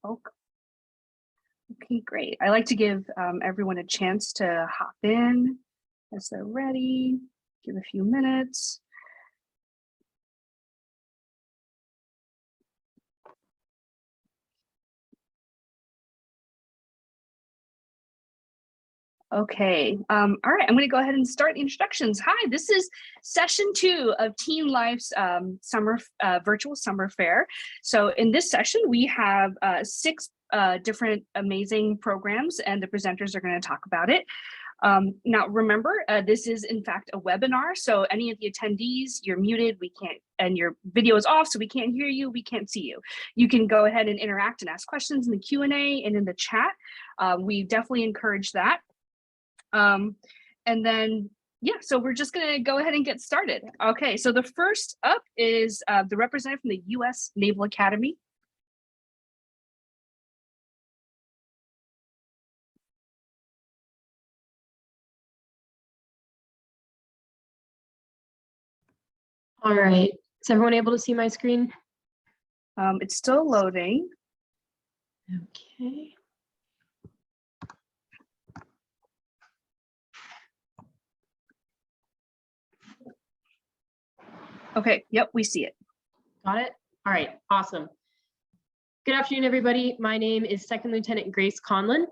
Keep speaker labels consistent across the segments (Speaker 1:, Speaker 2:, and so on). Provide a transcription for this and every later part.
Speaker 1: Okay, great. I like to give everyone a chance to hop in as they're ready. Give a few minutes. Okay, all right, I'm gonna go ahead and start the introductions. Hi, this is session 2 of TeenLife's virtual summer fair. So in this session, we have 6 different amazing programs, and the presenters are gonna talk about it. Now remember, this is in fact a webinar, so any of the attendees, you're muted, we can't, and your video is off, so we can't hear you, we can't see you. You can go ahead and interact and ask questions in the Q&A and in the chat. We definitely encourage that. And then, yeah, so we're just gonna go ahead and get started. Okay, so the first up is the representative from the U.S. Naval Academy.
Speaker 2: All right, is everyone able to see my screen?
Speaker 1: It's still loading.
Speaker 2: Okay.
Speaker 1: Okay, yep, we see it.
Speaker 2: Got it? All right, awesome. Good afternoon, everybody. My name is Second Lieutenant Grace Conlon.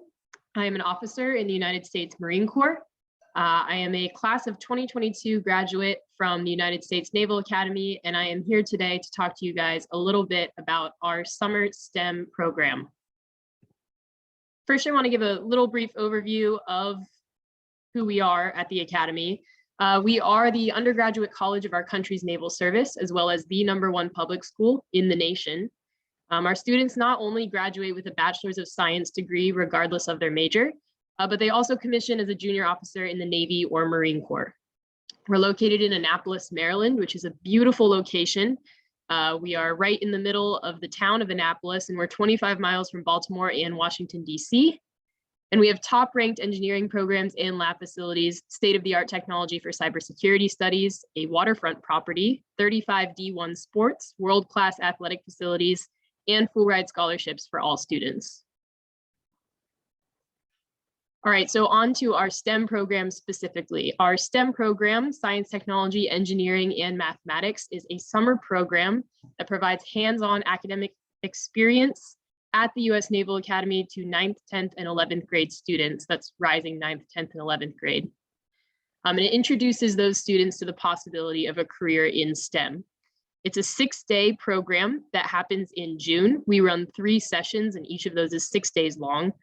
Speaker 2: I am an officer in the United States Marine Corps. I am a class of 2022 graduate from the United States Naval Academy, and I am here today to talk to you guys a little bit about our summer STEM program. First, I want to give a little brief overview of who we are at the Academy. We are the undergraduate college of our country's naval service, as well as the #1 public school in the nation. Our students not only graduate with a Bachelor's of Science degree, regardless of their major, but they also commission as a junior officer in the Navy or Marine Corps. We're located in Annapolis, Maryland, which is a beautiful location. We are right in the middle of the town of Annapolis, and we're 25 miles from Baltimore and Washington, D.C. And we have top-ranked engineering programs and lab facilities, state-of-the-art technology for cybersecurity studies, a waterfront property, 35 D1 sports, world-class athletic facilities, and full-ride scholarships for all students. All right, so on to our STEM program specifically. Our STEM program, Science, Technology, Engineering, and Mathematics, is a summer program that provides hands-on academic experience at the U.S. Naval Academy to 9th, 10th, and 11th grade students. That's rising 9th, 10th, and 11th grade. And it introduces those students to the possibility of a career in STEM. It's a 6-day program that happens in June. We run 3 sessions, and each of those is 6 days long.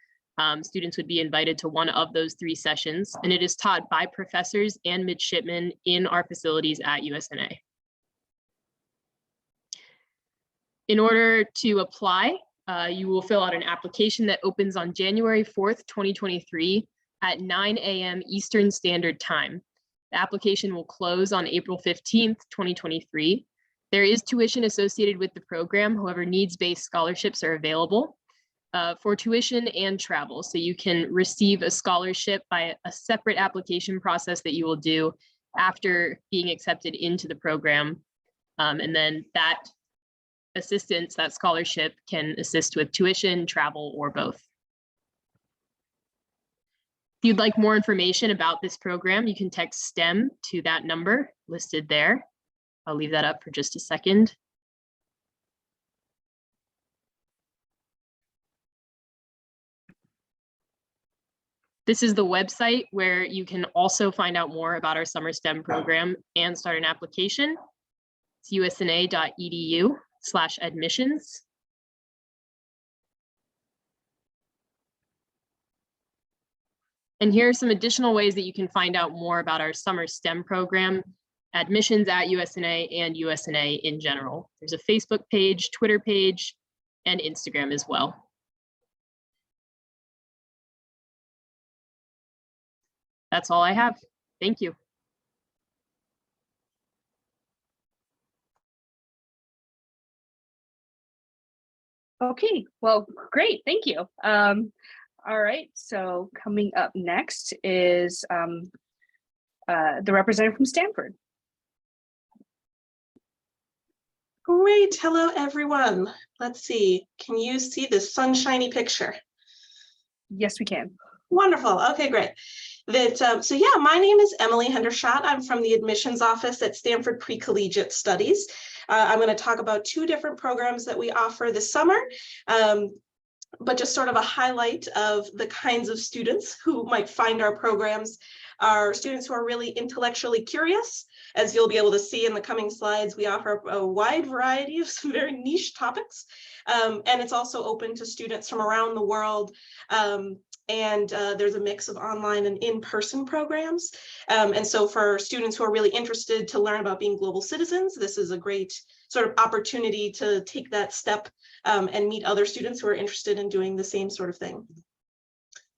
Speaker 2: Students would be invited to one of those 3 sessions, and it is taught by professors and midshipmen in our facilities at USNA. In order to apply, you will fill out an application that opens on January 4th, 2023 at 9 a.m. Eastern Standard Time. The application will close on April 15th, 2023. There is tuition associated with the program. However, needs-based scholarships are available for tuition and travel. So you can receive a scholarship by a separate application process that you will do after being accepted into the program. And then that assistance, that scholarship, can assist with tuition, travel, or both. If you'd like more information about this program, you can text STEM to that number listed there. I'll leave that up for just a second. This is the website where you can also find out more about our summer STEM program and start an application. It's usna.edu/admissions. And here are some additional ways that you can find out more about our summer STEM program, admissions at USNA, and USNA in general. There's a Facebook page, Twitter page, and Instagram as well. That's all I have. Thank you.
Speaker 1: Okay, well, great, thank you. All right, so coming up next is the representative from Stanford.
Speaker 3: Great. Hello, everyone. Let's see. Can you see this sunshiny picture?
Speaker 1: Yes, we can.
Speaker 3: Wonderful. Okay, great. So yeah, my name is Emily Hendershot. I'm from the admissions office at Stanford Pre-Collegiate Studies. I'm going to talk about two different programs that we offer this summer. But just sort of a highlight of the kinds of students who might find our programs are students who are really intellectually curious. As you'll be able to see in the coming slides, we offer a wide variety of some very niche topics. And it's also open to students from around the world. There's a mix of online and in-person programs. And so for students who are really interested to learn about being global citizens, this is a great sort of opportunity to take that step and meet other students who are interested in doing the same sort of thing.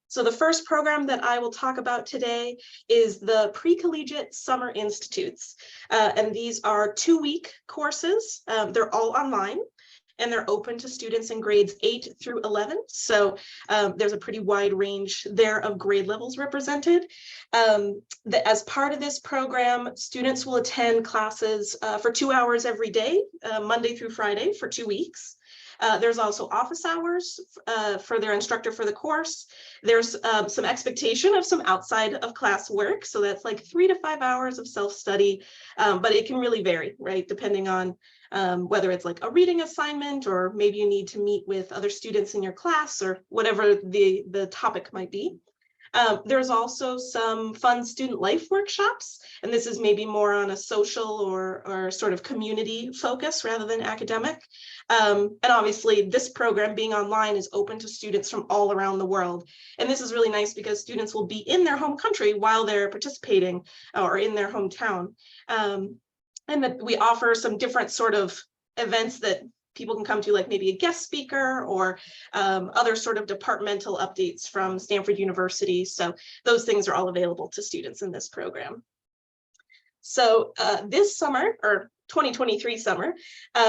Speaker 3: So the first program that I will talk about today is the Pre-Collegiate Summer Institutes. And these are 2-week courses. They're all online, and they're open to students in grades 8 through 11. So there's a pretty wide range there of grade levels represented. As part of this program, students will attend classes for 2 hours every day, Monday through Friday for 2 weeks. There's also office hours for their instructor for the course. There's some expectation of some outside of class work. So that's like 3 to 5 hours of self-study, but it can really vary, right? Depending on whether it's like a reading assignment, or maybe you need to meet with other students in your class, or whatever the topic might be. There's also some fun student life workshops, and this is maybe more on a social or sort of community focus rather than academic. And obviously this program being online is open to students from all around the world. And this is really nice because students will be in their home country while they're participating, or in their hometown. And that we offer some different sort of events that people can come to, like maybe a guest speaker or other sort of departmental updates from Stanford University. So those things are all available to students in this program. So this summer, or 2023 summer,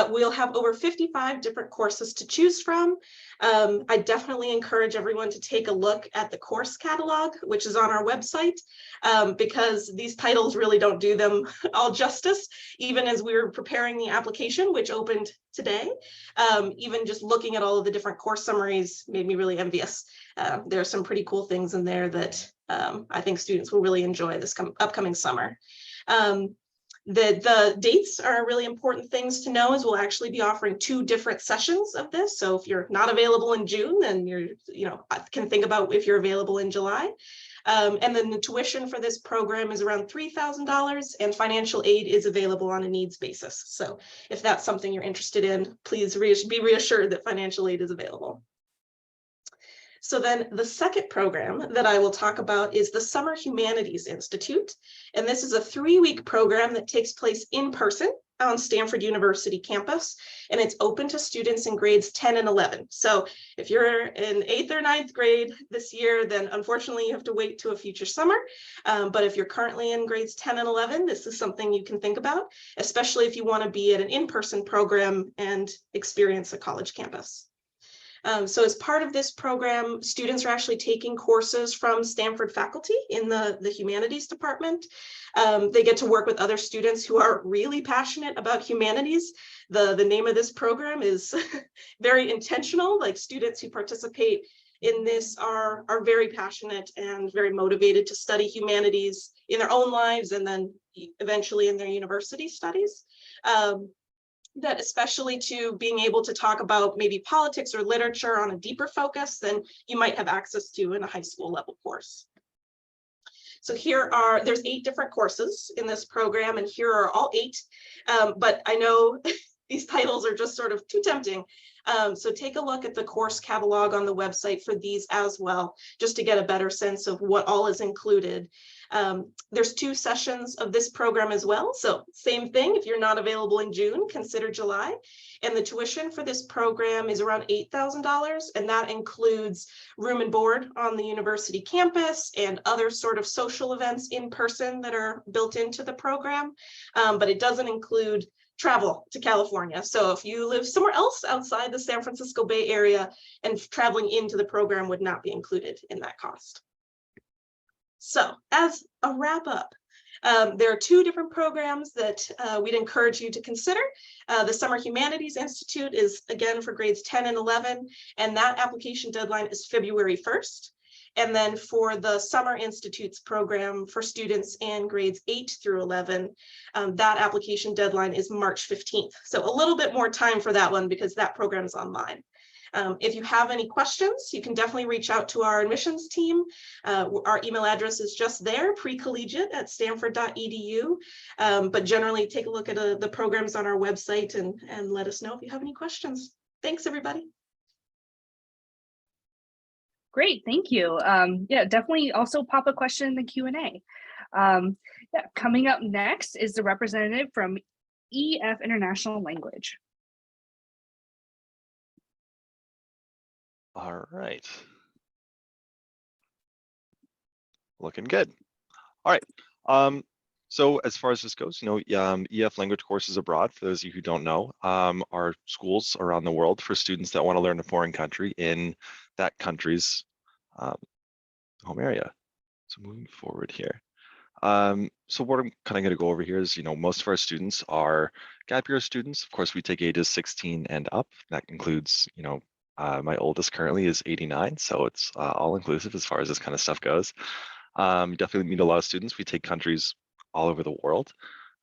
Speaker 3: we'll have over 55 different courses to choose from. I definitely encourage everyone to take a look at the course catalog, which is on our website, because these titles really don't do them all justice. Even as we were preparing the application, which opened today, even just looking at all of the different course summaries made me really envious. There are some pretty cool things in there that I think students will really enjoy this upcoming summer. The dates are really important things to know, as we'll actually be offering 2 different sessions of this. So if you're not available in June, then can think about if you're available in July. And then the tuition for this program is around $3,000, and financial aid is available on a needs basis. So if that's something you're interested in, please be reassured that financial aid is available. So then the second program that I will talk about is the Summer Humanities Institute. And this is a 3-week program that takes place in person on Stanford University campus, and it's open to students in grades 10 and 11. So if you're in 8th or 9th grade this year, then unfortunately you have to wait to a future summer. But if you're currently in grades 10 and 11, this is something you can think about, especially if you want to be at an in-person program and experience a college campus. So as part of this program, students are actually taking courses from Stanford faculty in the humanities department. They get to work with other students who are really passionate about humanities. The name of this program is very intentional. Like, students who participate in this are very passionate and very motivated to study humanities in their own lives, and then eventually in their university studies. That especially to being able to talk about maybe politics or literature on a deeper focus than you might have access to in a high school level course. So there's 8 different courses in this program, and here are all 8, but I know these titles are just sort of too tempting. So take a look at the course catalog on the website for these as well, just to get a better sense of what all is included. There's 2 sessions of this program as well. So same thing, if you're not available in June, consider July. And the tuition for this program is around $8,000, and that includes room and board on the university campus and other sort of social events in person that are built into the program. But it doesn't include travel to California. So if you live somewhere else outside the San Francisco Bay Area, and traveling into the program would not be included in that cost. So as a wrap up, There are two different programs that we'd encourage you to consider. The Summer Humanities Institute is, again, for grades 10 and 11, and that application deadline is February 1st. And then for the Summer Institutes program for students in grades 8 through 11, that application deadline is March 15th. So a little bit more time for that one because that program is online. If you have any questions, you can definitely reach out to our admissions team. Our email address is just there, precollegiate@stanford.edu. But generally take a look at the programs on our website and let us know if you have any questions. Thanks, everybody.
Speaker 1: Great, thank you. Yeah, definitely also pop a question in the Q&A. Yeah, coming up next is the representative from EF International Language.
Speaker 4: All right. Looking good. All right. So as far as this goes, EF language courses abroad, for those of you who don't know, are schools around the world for students that want to learn a foreign country in that country's home area. So moving forward here. So what I'm kind of going to go over here is, most of our students are gap year students. Of course, we take ages 16 and up. That includes, my oldest currently is 89, so it's all inclusive as far as this kind of stuff goes. Definitely meet a lot of students. We take countries all over the world.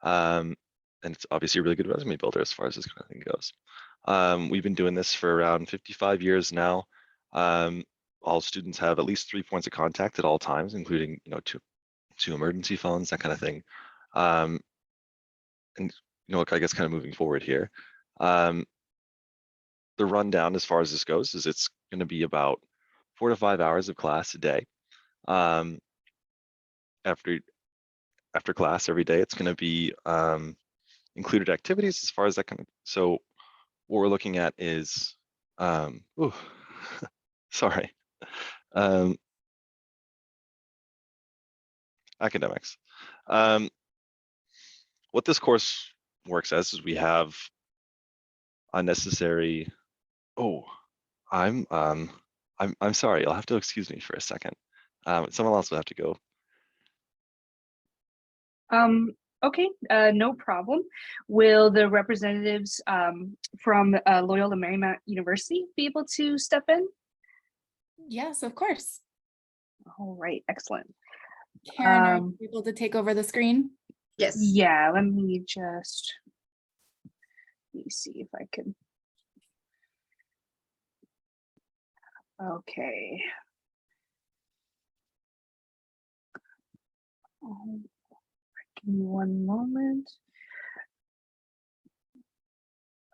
Speaker 4: And it's obviously a really good resume builder as far as this kind of thing goes. We've been doing this for around 55 years now. All students have at least 3 points of contact at all times, including, two emergency phones, that kind of thing. And, I guess kind of moving forward here. The rundown as far as this goes is it's going to be about 4 to 5 hours of class a day. After class every day, it's going to be included activities as far as that kind of. So what we're looking at is, sorry, academics. What this course works as is we have unnecessary. Oh, I'm sorry. You'll have to excuse me for a second. Someone else will have to go.
Speaker 1: Okay, no problem. Will the representatives from Loyola Marymount University be able to step in?
Speaker 5: Yes, of course.
Speaker 1: All right, excellent.
Speaker 5: Karen, are you able to take over the screen?
Speaker 3: Yes.
Speaker 1: Yeah, let me see if I can. Okay. Give me one moment.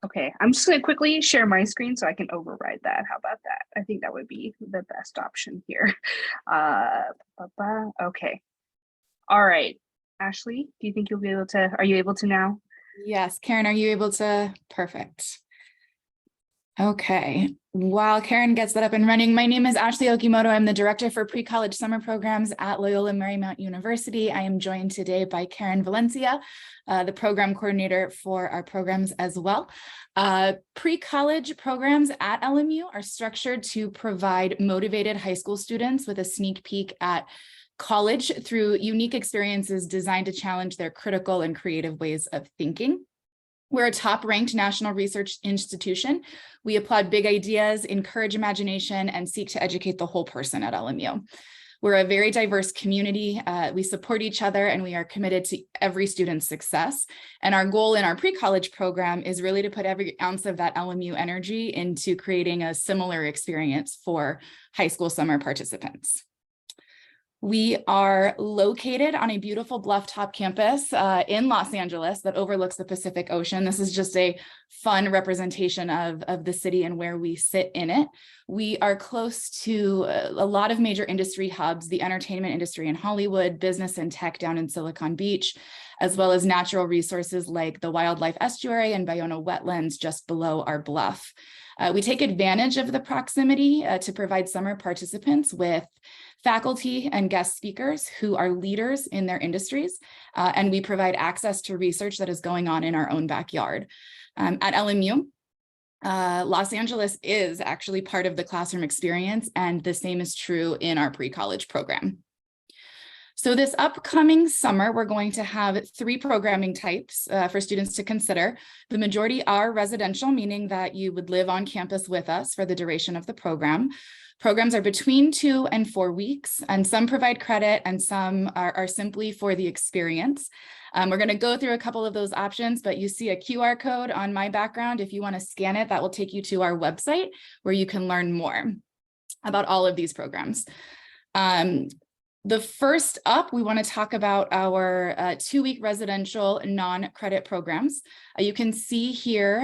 Speaker 1: Okay, I'm just going to quickly share my screen so I can override that. How about that? I think that would be the best option here. Okay. All right. Ashley, do you think you'll be able to, are you able to now?
Speaker 5: Yes, Karen, are you able to? Perfect. Okay, while Karen gets that up and running, my name is Ashley Okimoto. I'm the director for pre-college summer programs at Loyola Marymount University. I am joined today by Karen Valencia, the program coordinator for our programs as well. Pre-college programs at LMU are structured to provide motivated high school students with a sneak peek at college through unique experiences designed to challenge their critical and creative ways of thinking. We're a top-ranked national research institution. We applaud big ideas, encourage imagination, and seek to educate the whole person at LMU. We're a very diverse community. We support each other, and we are committed to every student's success. And our goal in our pre-college program is really to put every ounce of that LMU energy into creating a similar experience for high school summer participants. We are located on a beautiful bluff-top campus in Los Angeles that overlooks the Pacific Ocean. This is just a fun representation of the city and where we sit in it. We are close to a lot of major industry hubs, the entertainment industry in Hollywood, business and tech down in Silicon Beach, as well as natural resources like the wildlife estuary and Bayona wetlands just below our bluff. We take advantage of the proximity to provide summer participants with faculty and guest speakers who are leaders in their industries, and we provide access to research that is going on in our own backyard. At LMU, Los Angeles is actually part of the classroom experience, and the same is true in our pre-college program. So this upcoming summer, we're going to have 3 programming types for students to consider. The majority are residential, meaning that you would live on campus with us for the duration of the program. Programs are between 2 and 4 weeks, and some provide credit and some are simply for the experience. We're going to go through a couple of those options, but you see a QR code on my background. If you want to scan it, that will take you to our website where you can learn more about all of these programs. The first up, we want to talk about our 2-week residential non-credit programs. You can see here,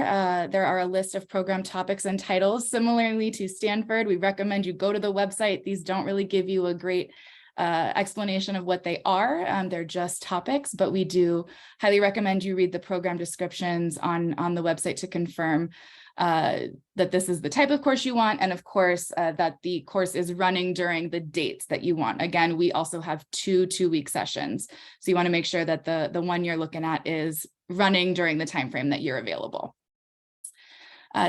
Speaker 5: there are a list of program topics and titles. Similarly to Stanford, we recommend you go to the website. These don't really give you a great explanation of what they are. They're just topics, but we do highly recommend you read the program descriptions on the website to confirm that this is the type of course you want, and of course that the course is running during the dates that you want. Again, we also have 2 2-week sessions, so you want to make sure that the one you're looking at is running during the time frame that you're available.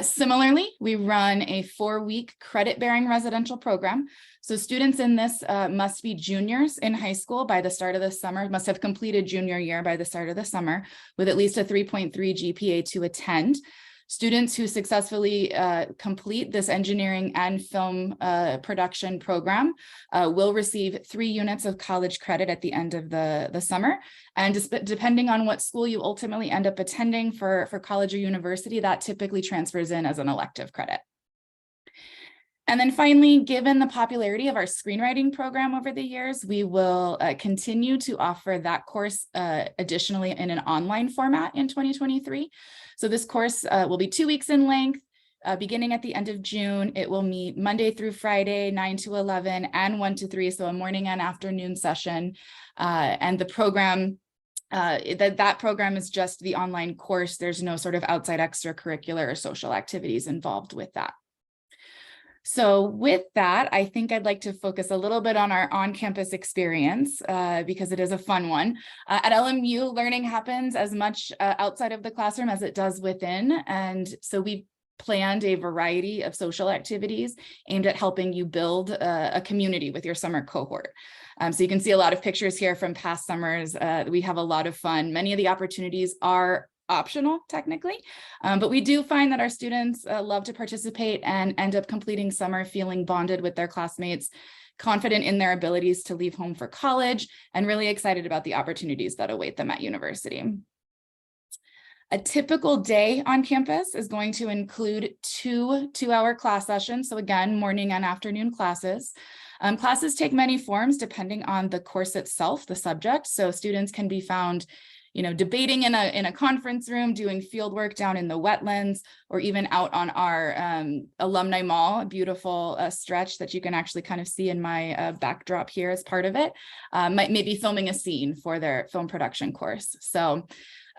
Speaker 5: Similarly, we run a 4-week credit-bearing residential program. So students in this must be juniors in high school by the start of the summer, must have completed junior year by the start of the summer with at least a 3.3 GPA to attend. Students who successfully complete this engineering and film production program will receive 3 units of college credit at the end of the summer. And depending on what school you ultimately end up attending for college or university, that typically transfers in as an elective credit. And then finally, given the popularity of our screenwriting program over the years, we will continue to offer that course additionally in an online format in 2023. So this course will be 2 weeks in length, beginning at the end of June. It will meet Monday through Friday, 9 to 11 and 1 to 3, so a morning and afternoon session. And the program, that program is just the online course. There's no sort of outside extracurricular or social activities involved with that. So with that, I think I'd like to focus a little bit on our on-campus experience because it is a fun one. At LMU, learning happens as much outside of the classroom as it does within. And so we planned a variety of social activities aimed at helping you build a community with your summer cohort. So you can see a lot of pictures here from past summers. We have a lot of fun. Many of the opportunities are optional technically, but we do find that our students love to participate and end up completing summer feeling bonded with their classmates, confident in their abilities to leave home for college, and really excited about the opportunities that await them at university. A typical day on campus is going to include 2 2-hour class sessions. So again, morning and afternoon classes. Classes take many forms depending on the course itself, the subject. So students can be found debating in a conference room, doing field work down in the wetlands, or even out on our alumni mall, a beautiful stretch that you can actually kind of see in my backdrop here as part of it, maybe filming a scene for their film production course. So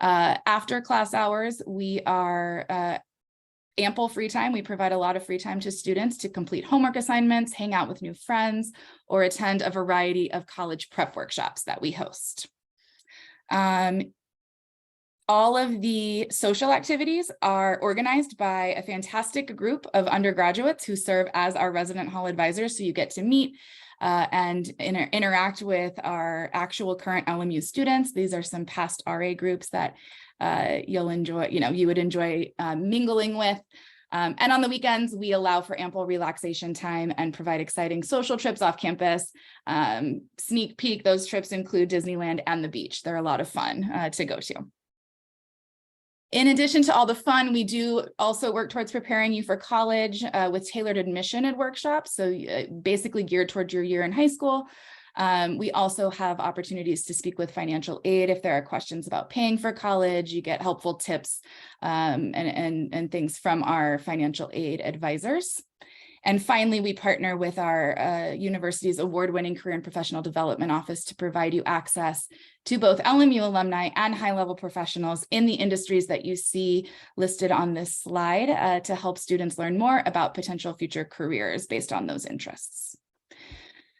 Speaker 5: after class hours, we are ample free time. We provide a lot of free time to students to complete homework assignments, hang out with new friends, or attend a variety of college prep workshops that we host. All of the social activities are organized by a fantastic group of undergraduates who serve as our resident hall advisors. So you get to meet and interact with our actual current LMU students. These are some past RA groups that you'll enjoy, you would enjoy mingling with. And on the weekends, we allow for ample relaxation time and provide exciting social trips off campus. Sneak peek, those trips include Disneyland and the beach. They're a lot of fun to go to. In addition to all the fun, we do also work towards preparing you for college with tailored admission and workshops. So basically geared towards your year in high school. We also have opportunities to speak with financial aid if there are questions about paying for college. You get helpful tips and things from our financial aid advisors. And finally, we partner with our university's award-winning career and professional development office to provide you access to both LMU alumni and high-level professionals in the industries that you see listed on this slide to help students learn more about potential future careers based on those interests.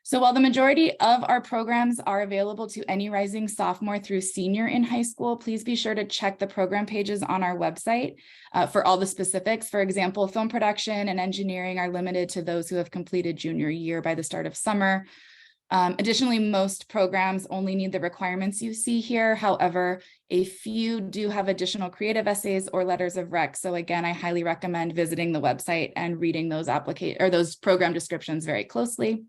Speaker 5: So while the majority of our programs are available to any rising sophomore through senior in high school, please be sure to check the program pages on our website for all the specifics. For example, film production and engineering are limited to those who have completed junior year by the start of summer. Additionally, most programs only need the requirements you see here. However, a few do have additional creative essays or letters of rec. So again, I highly recommend visiting the website and reading those program descriptions very closely.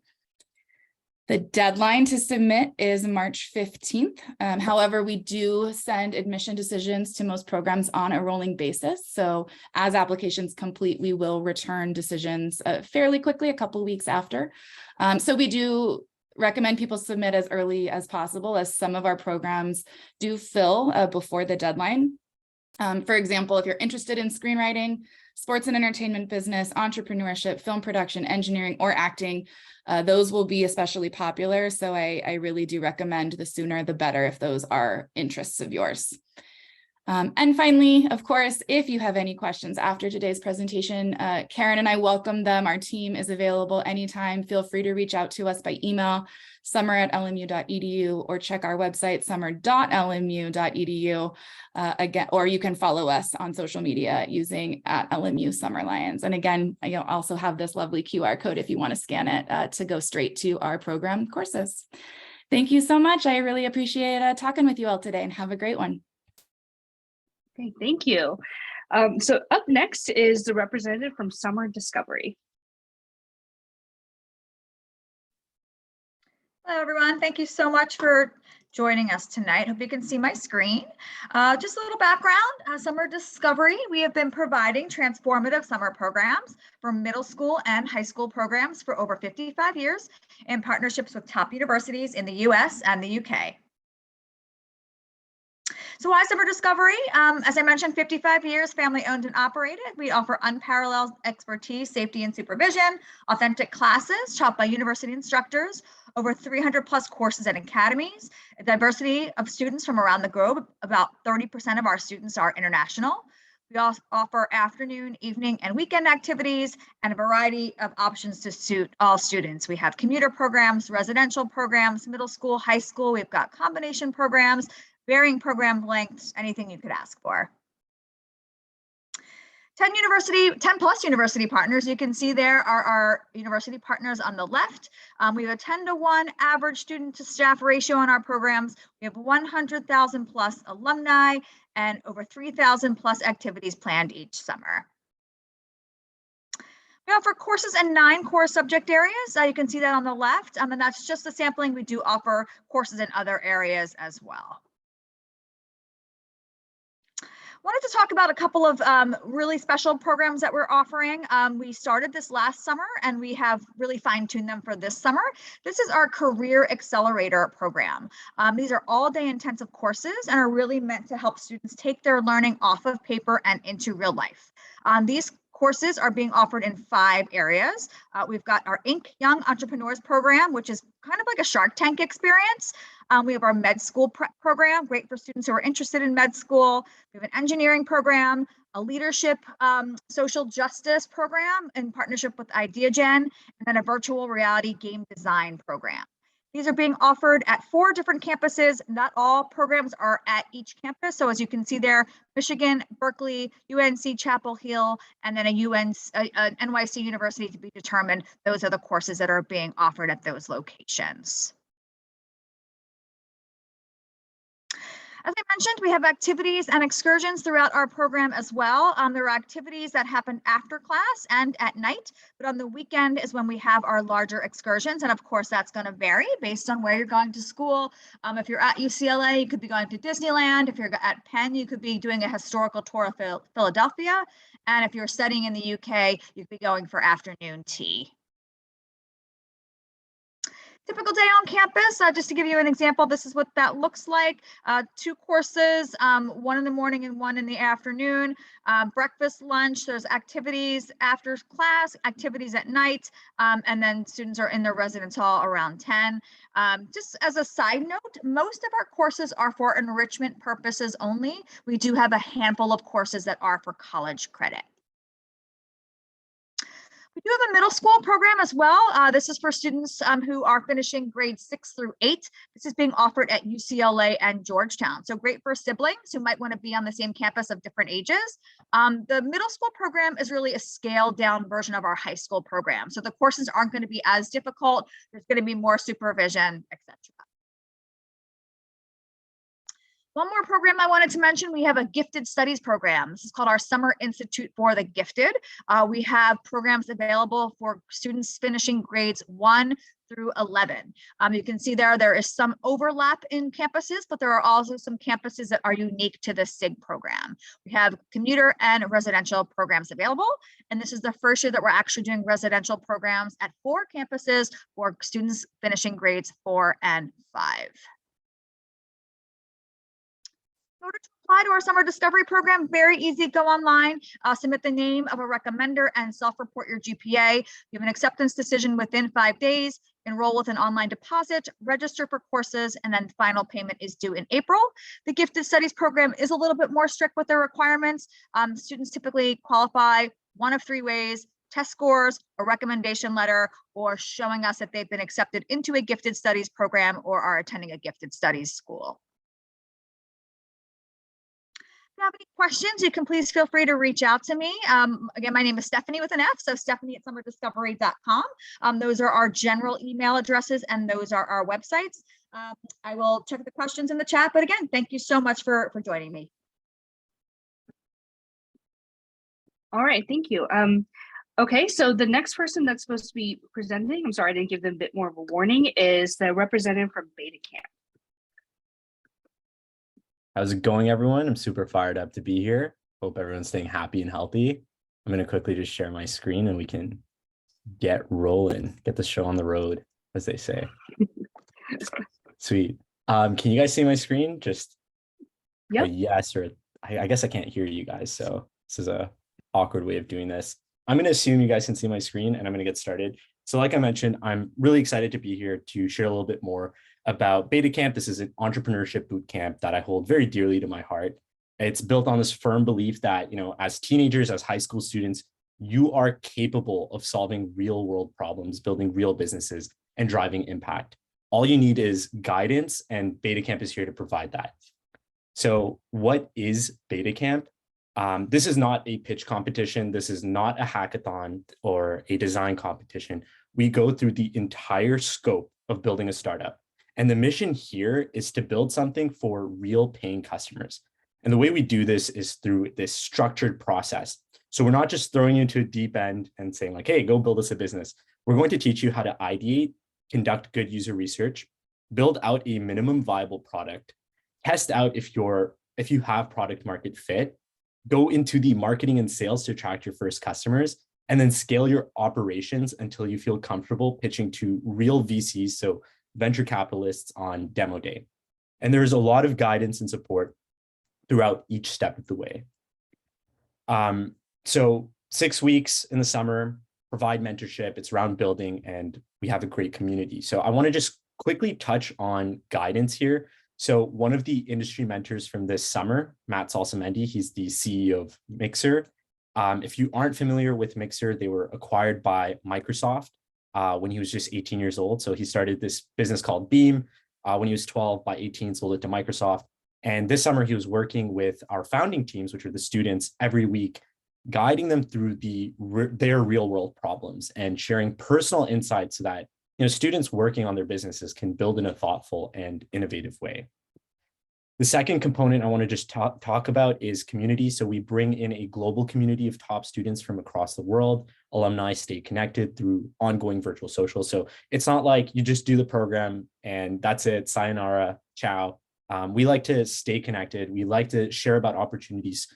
Speaker 5: The deadline to submit is March 15th. However, we do send admission decisions to most programs on a rolling basis. So as applications complete, we will return decisions fairly quickly, a couple weeks after. So we do recommend people submit as early as possible, as some of our programs do fill before the deadline. For example, if you're interested in screenwriting, sports and entertainment business, entrepreneurship, film production, engineering, or acting, those will be especially popular. So I really do recommend the sooner the better if those are interests of yours. And finally, of course, if you have any questions after today's presentation, Karen and I welcome them. Our team is available anytime. Feel free to reach out to us by email, summer@lmu.edu, or check our website, summer.lmu.edu. Again, or you can follow us on social media using @LMU Summer Lions. And again, you'll also have this lovely QR code if you want to scan it to go straight to our program courses. Thank you so much. I really appreciate talking with you all today, and have a great one.
Speaker 1: Okay, thank you. So up next is the representative from Summer Discovery.
Speaker 6: Hello, everyone. Thank you so much for joining us tonight. Hope you can see my screen. Just a little background, Summer Discovery, we have been providing transformative summer programs for middle school and high school programs for over 55 years in partnerships with top universities in the US and the UK. So why Summer Discovery? As I mentioned, 55 years, family owned and operated. We offer unparalleled expertise, safety, and supervision, authentic classes taught by university instructors, over 300 plus courses and academies, a diversity of students from around the globe. About 30% of our students are international. We also offer afternoon, evening, and weekend activities and a variety of options to suit all students. We have commuter programs, residential programs, middle school, high school. We've got combination programs, varying program lengths, anything you could ask for. 10 plus university partners. You can see there are our university partners on the left. We have a 10-to-1 average student to staff ratio on our programs. We have 100,000 plus alumni and over 3,000 plus activities planned each summer. We offer courses in 9 core subject areas. You can see that on the left, and that's just a sampling. We do offer courses in other areas as well. Wanted to talk about a couple of really special programs that we're offering. We started this last summer and we have really fine-tuned them for this summer. This is our Career Accelerator program. These are all-day intensive courses and are really meant to help students take their learning off of paper and into real life. These courses are being offered in 5 areas. We've got our Inc. Young Entrepreneurs program, which is kind of like a Shark Tank experience. We have our med school program, great for students who are interested in med school. We have an engineering program, a leadership social justice program in partnership with IdeaGen, and then a virtual reality game design program. These are being offered at 4 different campuses. Not all programs are at each campus. So as you can see there, Michigan, Berkeley, UNC Chapel Hill, and then a NYC University to be determined. Those are the courses that are being offered at those locations. As I mentioned, we have activities and excursions throughout our program as well. There are activities that happen after class and at night, but on the weekend is when we have our larger excursions. And of course, that's going to vary based on where you're going to school. If you're at UCLA, you could be going to Disneyland. If you're at Penn, you could be doing a historical tour of Philadelphia. And if you're studying in the UK, you could be going for afternoon tea. Typical day on campus, just to give you an example, this is what that looks like. 2 courses, 1 in the morning and 1 in the afternoon. Breakfast, lunch, there's activities after class, activities at night, and then students are in their residence hall around 10. Just as a side note, most of our courses are for enrichment purposes only. We do have a handful of courses that are for college credit. We do have a middle school program as well. This is for students who are finishing grades 6 through 8. This is being offered at UCLA and Georgetown. So great for siblings who might want to be on the same campus of different ages. The middle school program is really a scaled down version of our high school program. So the courses aren't going to be as difficult. There's going to be more supervision, etc. One more program I wanted to mention, we have a gifted studies program. This is called our Summer Institute for the Gifted. We have programs available for students finishing grades 1 through 11. You can see there is some overlap in campuses, but there are also some campuses that are unique to the SIG program. We have commuter and residential programs available. And this is the first year that we're actually doing residential programs at 4 campuses for students finishing grades 4 and 5. In order to apply to our summer discovery program, very easy, go online, submit the name of a recommender and self-report your GPA. You have an acceptance decision within 5 days, enroll with an online deposit, register for courses, and then final payment is due in April. The gifted studies program is a little bit more strict with their requirements. Students typically qualify one of 3 ways: test scores, a recommendation letter, or showing us that they've been accepted into a gifted studies program or are attending a gifted studies school. If you have any questions, you can please feel free to reach out to me. Again, my name is Stephanie with an F, so stephanie@summerdiscovery.com. Those are our general email addresses, and those are our websites. I will check the questions in the chat, but again, thank you so much for joining me.
Speaker 1: All right, thank you. Okay, so the next person that's supposed to be presenting, I'm sorry, I didn't give them a bit more of a warning, is the representative from Beta Camp.
Speaker 7: How's it going, everyone? I'm super fired up to be here. Hope everyone's staying happy and healthy. I'm going to quickly just share my screen and we can get rolling, get the show on the road, as they say. Sweet. Can you guys see my screen? Just
Speaker 1: yep.
Speaker 7: Yes, or I guess I can't hear you guys. So this is a awkward way of doing this. I'm going to assume you guys can see my screen and I'm going to get started. So like I mentioned, I'm really excited to be here to share a little bit more about Beta Camp. This is an entrepreneurship boot camp that I hold very dearly to my heart. It's built on this firm belief that, as teenagers, as high school students, you are capable of solving real world problems, building real businesses, and driving impact. All you need is guidance, and Beta Camp is here to provide that. So what is Beta Camp? This is not a pitch competition. This is not a hackathon or a design competition. We go through the entire scope of building a startup. And the mission here is to build something for real paying customers. And the way we do this is through this structured process. So we're not just throwing you into a deep end and saying like, hey, go build us a business. We're going to teach you how to ideate, conduct good user research, build out a minimum viable product, test out if you have product market fit, go into the marketing and sales to attract your first customers, and then scale your operations until you feel comfortable pitching to real VCs, so venture capitalists, on demo day. And there's a lot of guidance and support throughout each step of the way. So 6 weeks in the summer, provide mentorship, it's around building, and we have a great community. So I want to just quickly touch on guidance here. So one of the industry mentors from this summer, Matt Salsamendi, he's the CEO of Mixer. If you aren't familiar with Mixer, they were acquired by Microsoft when he was just 18 years old. So he started this business called Beam when he was 12. By 18, sold it to Microsoft. And this summer, he was working with our founding teams, which are the students, every week, guiding them through their real world problems and sharing personal insights so that students working on their businesses can build in a thoughtful and innovative way. The second component I want to just talk about is community. So we bring in a global community of top students from across the world. Alumni stay connected through ongoing virtual socials. So it's not like you just do the program and that's it, sayonara, ciao. We like to stay connected. We like to share about opportunities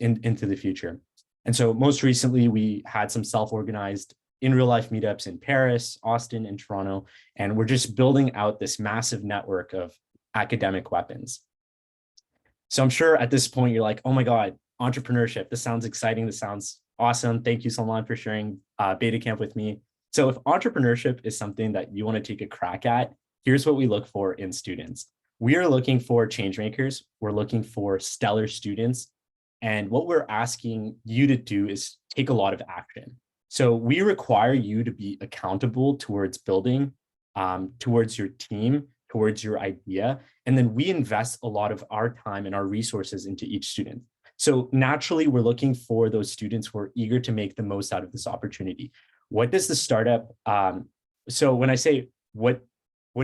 Speaker 7: into the future. And so most recently, we had some self-organized in real life meetups in Paris, Austin, and Toronto. And we're just building out this massive network of academic weapons. So I'm sure at this point, you're like, oh my God, entrepreneurship. This sounds exciting. This sounds awesome. Thank you, Salman, for sharing Beta Camp with me. So if entrepreneurship is something that you want to take a crack at, here's what we look for in students. We are looking for change makers. We're looking for stellar students. And what we're asking you to do is take a lot of action. So we require you to be accountable towards building, towards your team, towards your idea. And then we invest a lot of our time and our resources into each student. So naturally, we're looking for those students who are eager to make the most out of this opportunity. What does the startup, so when I say what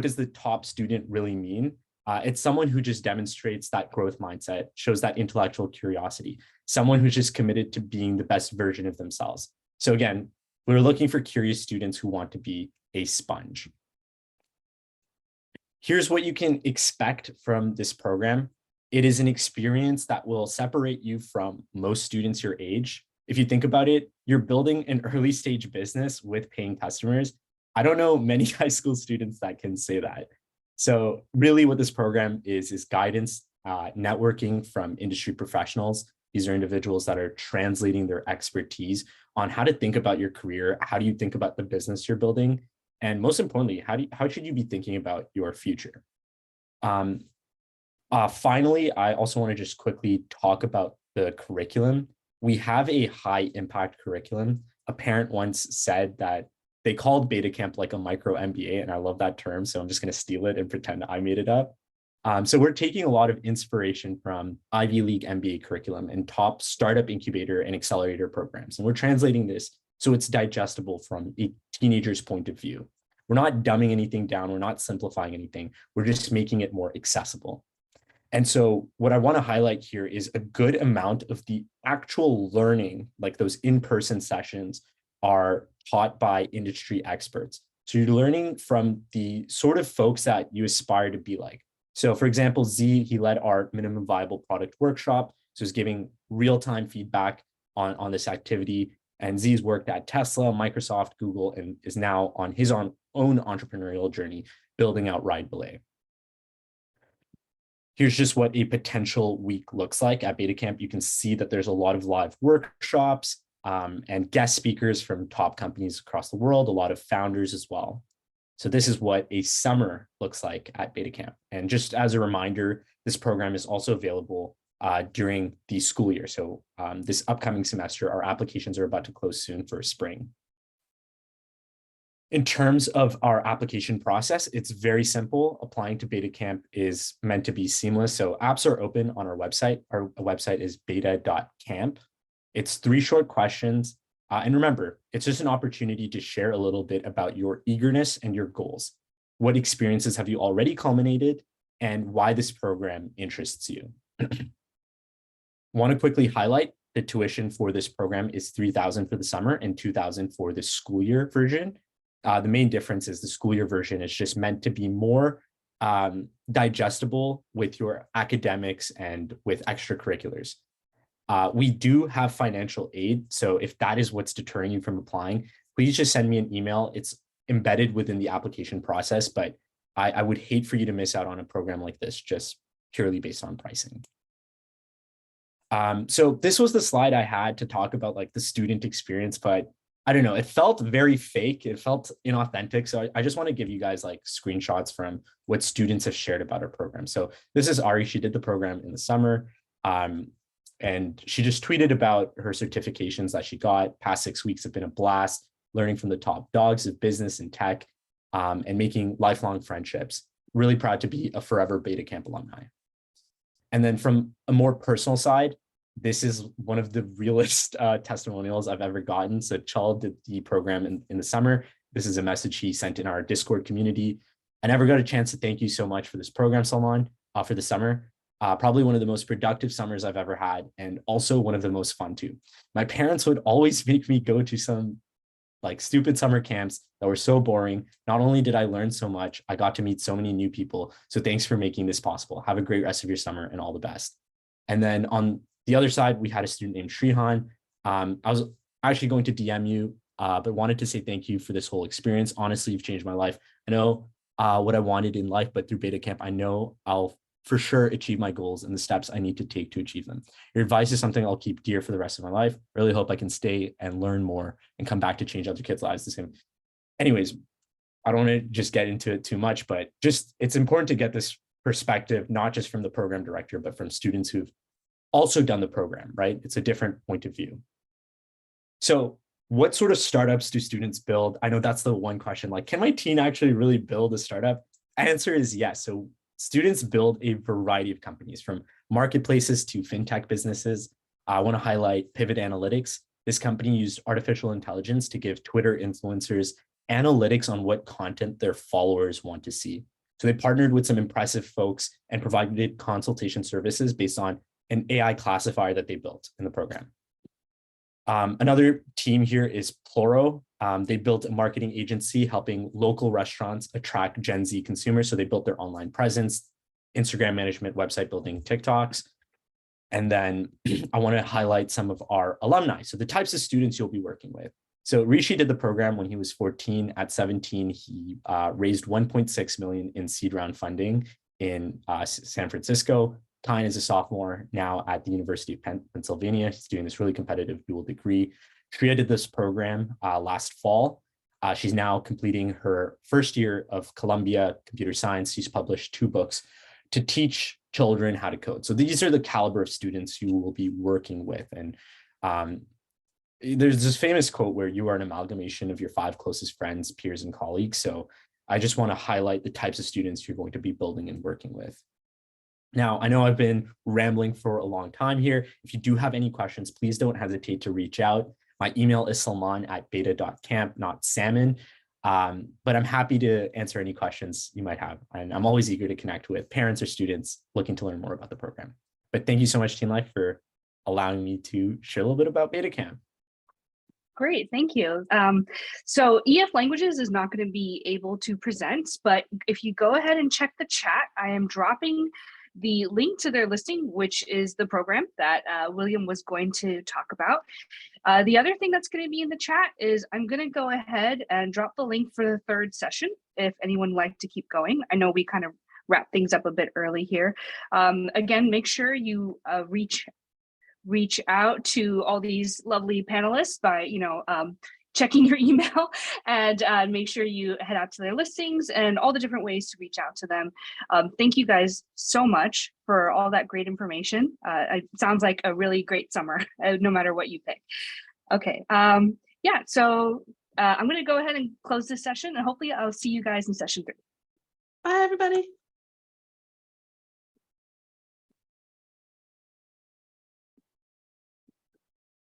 Speaker 7: does the top student really mean? It's someone who just demonstrates that growth mindset, shows that intellectual curiosity, someone who's just committed to being the best version of themselves. So again, we're looking for curious students who want to be a sponge. Here's what you can expect from this program. It is an experience that will separate you from most students your age. If you think about it, you're building an early stage business with paying customers. I don't know many high school students that can say that. So really what this program is guidance, networking from industry professionals. These are individuals that are translating their expertise on how to think about your career. How do you think about the business you're building? And most importantly, how should you be thinking about your future? Finally, I also want to just quickly talk about the curriculum. We have a high impact curriculum. A parent once said that they called Beta Camp like a micro MBA, and I love that term. So I'm just going to steal it and pretend I made it up. So we're taking a lot of inspiration from Ivy League MBA curriculum and top startup incubator and accelerator programs. And we're translating this so it's digestible from a teenager's point of view. We're not dumbing anything down. We're not simplifying anything. We're just making it more accessible. And so what I want to highlight here is a good amount of the actual learning, like those in-person sessions, are taught by industry experts. So you're learning from the sort of folks that you aspire to be like. So for example, Z, he led our minimum viable product workshop. So he's giving real-time feedback on this activity. And Z's worked at Tesla, Microsoft, Google, and is now on his own entrepreneurial journey, building out Ride Belay. Here's just what a potential week looks like at Beta Camp. You can see that there's a lot of live workshops and guest speakers from top companies across the world, a lot of founders as well. So this is what a summer looks like at Beta Camp. And just as a reminder, this program is also available during the school year. So this upcoming semester, our applications are about to close soon for spring. In terms of our application process, it's very simple. Applying to Beta Camp is meant to be seamless. So apps are open on our website. Our website is beta.camp. It's 3 short questions. And remember, it's just an opportunity to share a little bit about your eagerness and your goals. What experiences have you already culminated and why this program interests you? Want to quickly highlight the tuition for this program is $3,000 for the summer and $2,000 for the school year version. The main difference is the school year version is just meant to be more digestible with your academics and with extracurriculars. We do have financial aid. So if that is what's deterring you from applying, please just send me an email. It's embedded within the application process, but I would hate for you to miss out on a program like this just purely based on pricing. So this was the slide I had to talk about like the student experience, but I don't know, it felt very fake. It felt inauthentic. So I just want to give you guys like screenshots from what students have shared about our program. So this is Ari. She did the program in the summer. And she just tweeted about her certifications that she got. Past 6 weeks have been a blast, learning from the top dogs of business and tech, and making lifelong friendships. Really proud to be a forever Beta Camp alumni. And then from a more personal side, this is one of the realest testimonials I've ever gotten. So Chal did the program in the summer. This is a message he sent in our Discord community. I never got a chance to thank you so much for this program, Salman, for the summer. Probably one of the most productive summers I've ever had, and also one of the most fun too. My parents would always make me go to some like stupid summer camps that were so boring. Not only did I learn so much, I got to meet so many new people. So thanks for making this possible. Have a great rest of your summer and all the best. And then on the other side, we had a student named Shrihan. I was actually going to DM you, but wanted to say thank you for this whole experience. Honestly, you've changed my life. I know what I wanted in life, but through Beta Camp, I know I'll for sure achieve my goals and the steps I need to take to achieve them. Your advice is something I'll keep dear for the rest of my life. Really hope I can stay and learn more and come back to change other kids' lives the same. Anyways, I don't want to just get into it too much, but just it's important to get this perspective, not just from the program director, but from students who've also done the program, right? It's a different point of view. So what sort of startups do students build? I know that's the one question, like, can my teen actually really build a startup? Answer is yes. So students build a variety of companies, from marketplaces to fintech businesses. I want to highlight Pivot Analytics. This company used artificial intelligence to give Twitter influencers analytics on what content their followers want to see. So they partnered with some impressive folks and provided consultation services based on an AI classifier that they built in the program. Another team here is Ploro. They built a marketing agency helping local restaurants attract Gen Z consumers. So they built their online presence, Instagram management, website building, TikToks. And then I want to highlight some of our alumni. So the types of students you'll be working with. So Rishi did the program when he was 14. At 17, he raised 1.6 million in seed round funding in San Francisco. Tyne is a sophomore now at the University of Pennsylvania. He's doing this really competitive dual degree. Shreya did this program last fall. She's now completing her first year of Columbia Computer Science. She's published 2 books to teach children how to code. So these are the caliber of students you will be working with. And there's this famous quote where you are an amalgamation of your 5 closest friends, peers, and colleagues. So I just want to highlight the types of students you're going to be building and working with. Now, I know I've been rambling for a long time here. If you do have any questions, please don't hesitate to reach out. My email is salman@beta.camp, not salmon. But I'm happy to answer any questions you might have. And I'm always eager to connect with parents or students looking to learn more about the program. But thank you so much, TeenLife, for allowing me to share a little bit about Beta Camp.
Speaker 1: Great, thank you. So EF Languages is not going to be able to present, but if you go ahead and check the chat, I am dropping the link to their listing, which is the program that William was going to talk about. The other thing that's going to be in the chat is I'm going to go ahead and drop the link for the 3rd session if anyone would like to keep going. I know we kind of wrap things up a bit early here. Again, make sure you reach out to all these lovely panelists by, checking your email, and make sure you head out to their listings and all the different ways to reach out to them. Thank you guys so much for all that great information. It sounds like a really great summer, no matter what you pick. Okay, yeah, so I'm going to go ahead and close this session, and hopefully I'll see you guys in session 3.
Speaker 3: Bye, everybody.